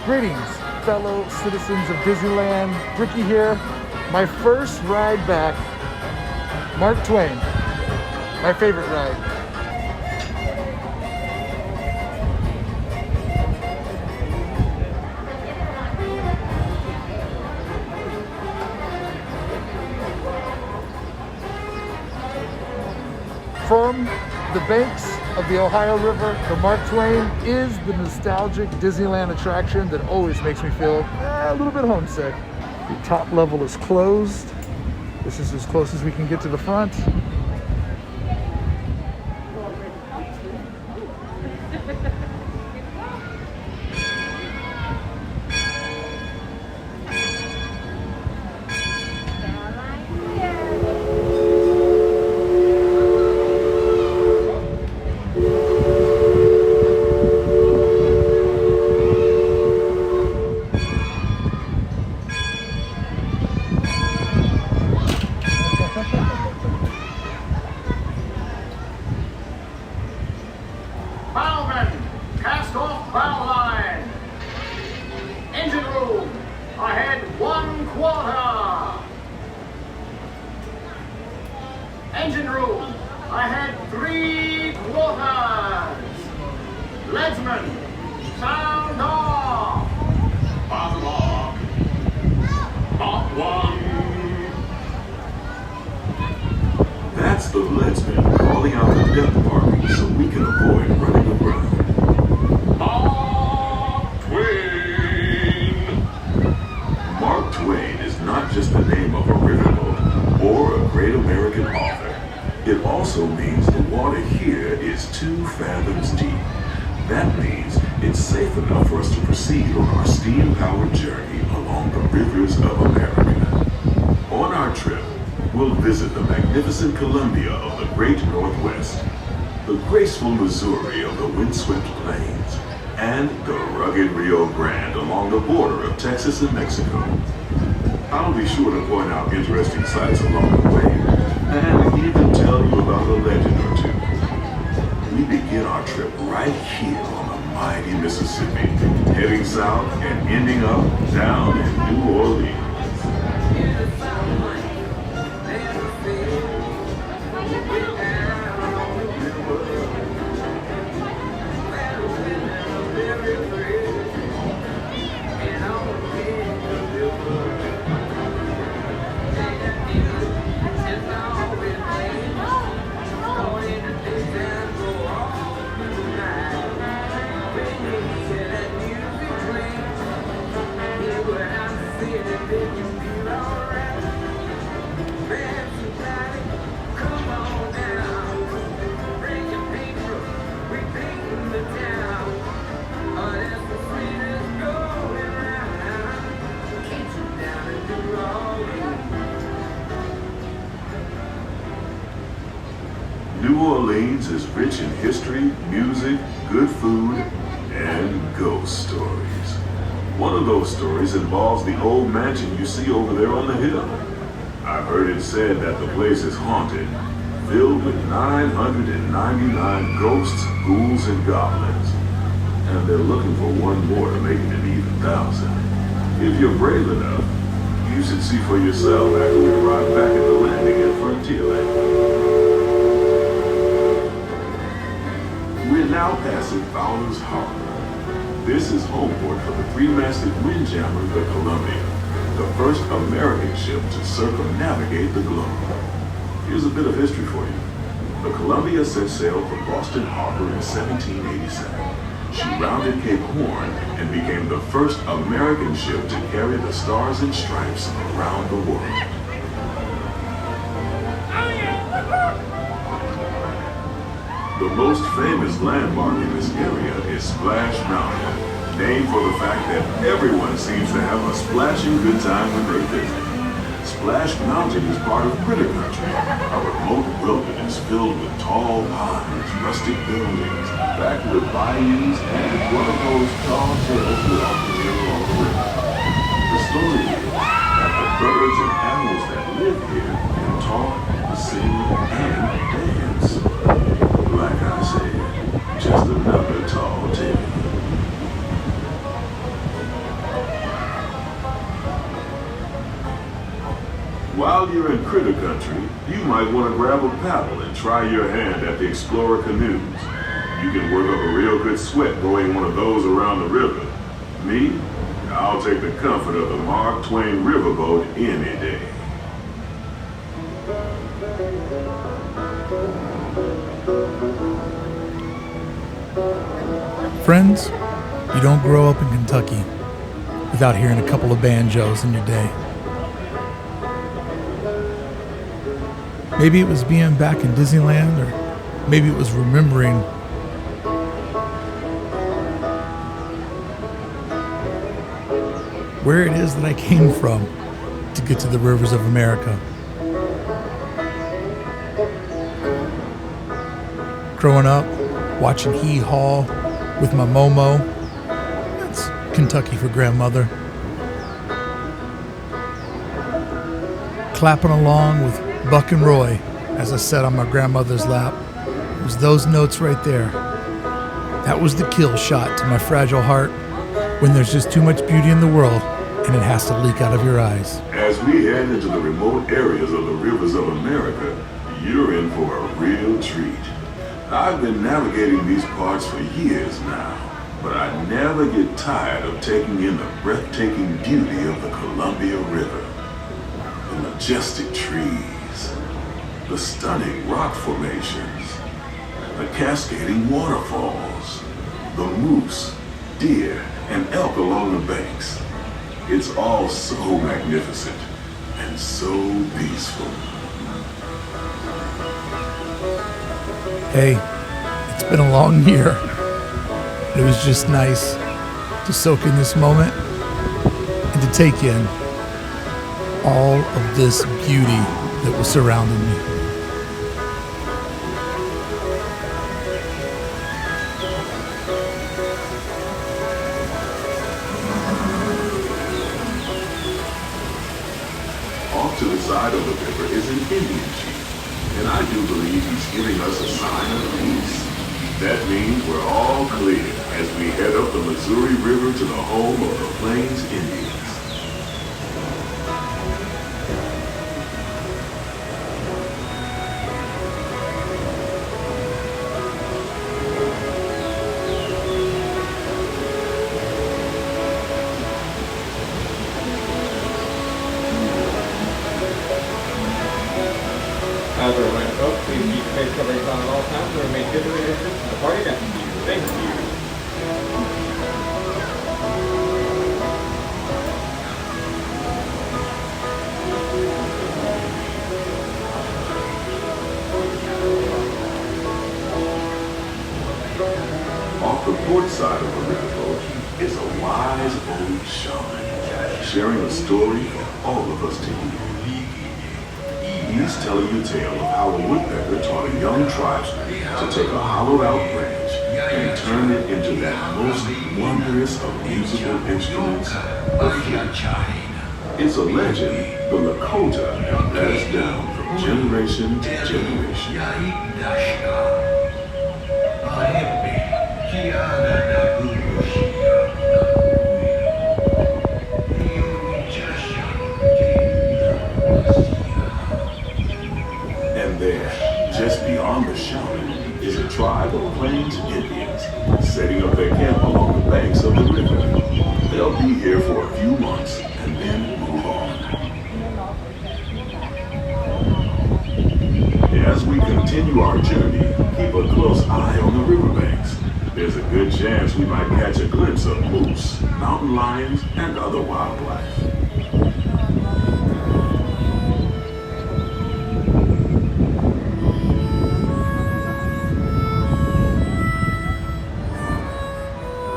Greetings, fellow citizens of Disneyland. Brickey here. My first ride back, Mark Twain. My favorite ride. From the banks of the Ohio River, the Mark Twain is the nostalgic Disneyland attraction that always makes me feel a little bit homesick. The top level is closed. This is as close as we can get to the front. Cast off bow line. Engine room. Ahead 1/4. Engine room. Ahead 3/4. Leadsman. Sound off. Bottom off. Mach 1. That's the leadsman calling out the depth parking so we can avoid running aground. Mark Twain is not just the name of a riverboat or a great American author. It also means the water here is 2 fathoms deep. That means it's safe enough for us to proceed on our steam-powered journey along the rivers of America. On our trip, we'll visit the magnificent Columbia of the Great Northwest, the graceful Missouri of the windswept plains, and the rugged Rio Grande along the border of Texas and Mexico. I'll be sure to point out interesting sights along the way, and even tell you about a legend or two. We begin our trip right here on the mighty Mississippi, heading south and ending up down in New Orleans. New Orleans is rich in history, music, good food, and ghost stories. One of those stories involves the old mansion you see over there on the hill. I've heard it said that the place is haunted, filled with 999 ghosts, ghouls, and goblins. And they're looking for one more to make it an even 1,000. If you're brave enough, you should see for yourself after we arrive back at the landing at Frontierland. We're now passing Fowler's Harbor. This is homeport for the 3-masted windjammer, the Columbia, the first American ship to circumnavigate the globe. Here's a bit of history for you. The Columbia set sail from Boston Harbor in 1787. She rounded Cape Horn and became the first American ship to carry the Stars and Stripes around the world. The most famous landmark in this area is Splash Mountain, named for the fact that everyone seems to have a splashing good time when they visit. Splash Mountain is part of Critter Country, a remote wilderness filled with tall pines, rustic buildings, backward bayous, and one of those tall tales we often hear along the river. The story is that the birds and animals that live here can talk, sing, and dance. Like I said, just another tall tale. While you're in Critter Country, you might want to grab a paddle and try your hand at the Explorer canoes. You can work up a real good sweat rowing one of those around the river. Me? I'll take the comfort of the Mark Twain riverboat any day. Friends, you don't grow up in Kentucky without hearing a couple of banjos in your day. Maybe it was being back in Disneyland, or maybe it was remembering where it is that I came from to get to the rivers of America. Growing up, watching Hee Haw with my Momo. That's Kentucky for grandmother. Clapping along with Buck and Roy as I sat on my grandmother's lap. It was those notes right there. That was the kill shot to my fragile heart when there's just too much beauty in the world and it has to leak out of your eyes. As we head into the remote areas of the rivers of America, you're in for a real treat. I've been navigating these parts for years now, but I never get tired of taking in the breathtaking beauty of the Columbia River. The majestic trees, the stunning rock formations, the cascading waterfalls, the moose, deer, and elk along the banks. It's all so magnificent and so peaceful. Hey, it's been a long year. It was just nice to soak in this moment and to take in all of this beauty that was surrounding me. Off to the side of the river is an Indian chief. And I do believe he's giving us a sign of peace. That means we're all clear as we head up the Missouri River to the home of the Plains Indians. As a reminder, folks, please keep face coverings on at all times and remain physically distant from the party next to you. Thank you. Off the port side of the riverboat is a wise old shaman, sharing a story for all of us to hear. He's telling you a tale of how a woodpecker taught a young tribesman to take a hollowed out branch and turn it into that most wondrous of musical instruments, the flute. It's a legend the Lakota have passed down from generation to generation. There, just beyond the shaman, is a tribe of Plains Indians setting up their camp along the banks of the river. They'll be here for a few months and then move on. As we continue our journey, keep a close eye on the riverbanks. There's a good chance we might catch a glimpse of moose, mountain lions, and other wildlife.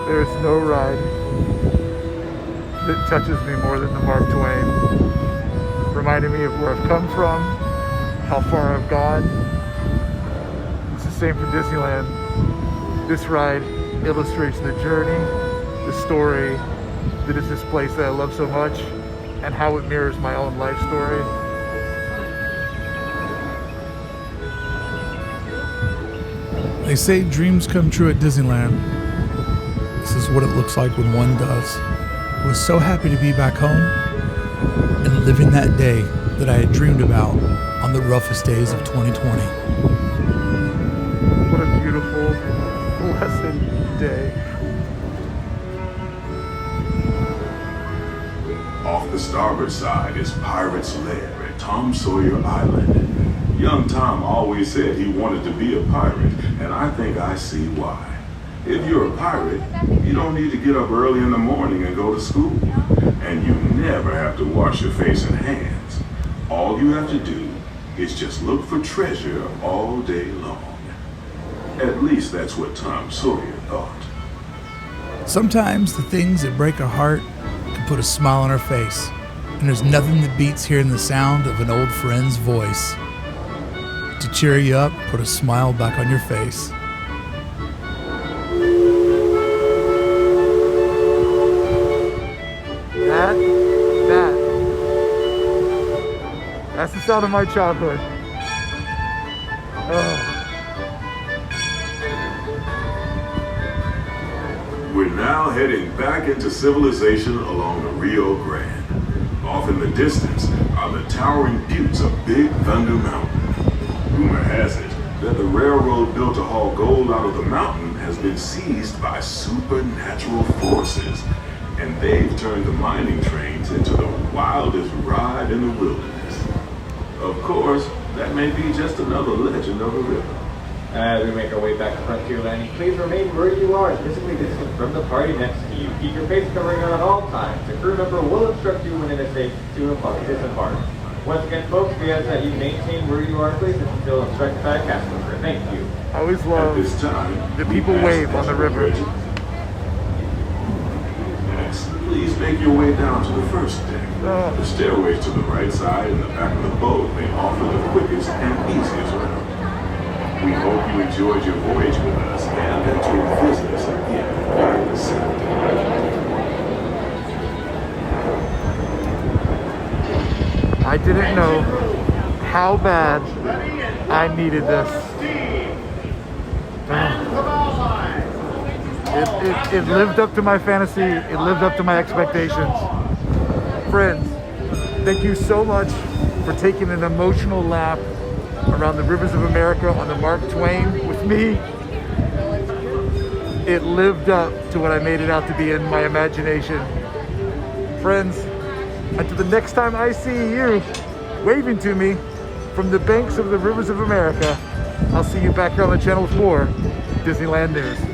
There's no ride that touches me more than the Mark Twain, reminding me of where I've come from, how far I've gone. It's the same for Disneyland. This ride illustrates the journey, the story that is this place that I love so much, and how it mirrors my own life story. They say dreams come true at Disneyland. This is what it looks like when one does. I was so happy to be back home and living that day that I had dreamed about on the roughest days of 2020. What a beautiful, blessed day. Off the starboard side is Pirate's Lair at Tom Sawyer Island. Young Tom always said he wanted to be a pirate, and I think I see why. If you're a pirate, you don't need to get up early in the morning and go to school. And you never have to wash your face and hands. All you have to do is just look for treasure all day long. At least that's what Tom Sawyer thought. Sometimes the things that break our heart can put a smile on our face, and there's nothing that beats hearing the sound of an old friend's voice to cheer you up, put a smile back on your face. That's the sound of my childhood. We're now heading back into civilization along the Rio Grande. Off in the distance are the towering buttes of Big Thunder Mountain. Rumor has it that the railroad built to haul gold out of the mountain has been seized by supernatural forces, and they've turned the mining trains into the wildest ride in the wilderness. Of course, that may be just another legend of a river. As we make our way back to Frontier Landing, please remain where you are, physically distant from the party next to you. Keep your face covering on at all times. The crew member will instruct you when it is safe to disembark. Once again, folks, we ask that you maintain where you are, please, until instructed by a cast member. Thank you. I always At love this time, the people wave on the river. Next, please make your way down to the first deck. The stairways to the right side and the back of the boat may offer the quickest and easiest route. We hope you enjoyed your voyage with us and that you'll visit us again during the summer. I didn't know how bad I needed this. It lived up to my fantasy. It lived up to my expectations. Friends, thank you so much for taking an emotional lap around the rivers of America on the Mark Twain with me. It lived up to what I made it out to be in my imagination. Friends, until the next time I see you waving to me from the banks of the rivers of America, I'll see you back here on the channel with more Disneyland news.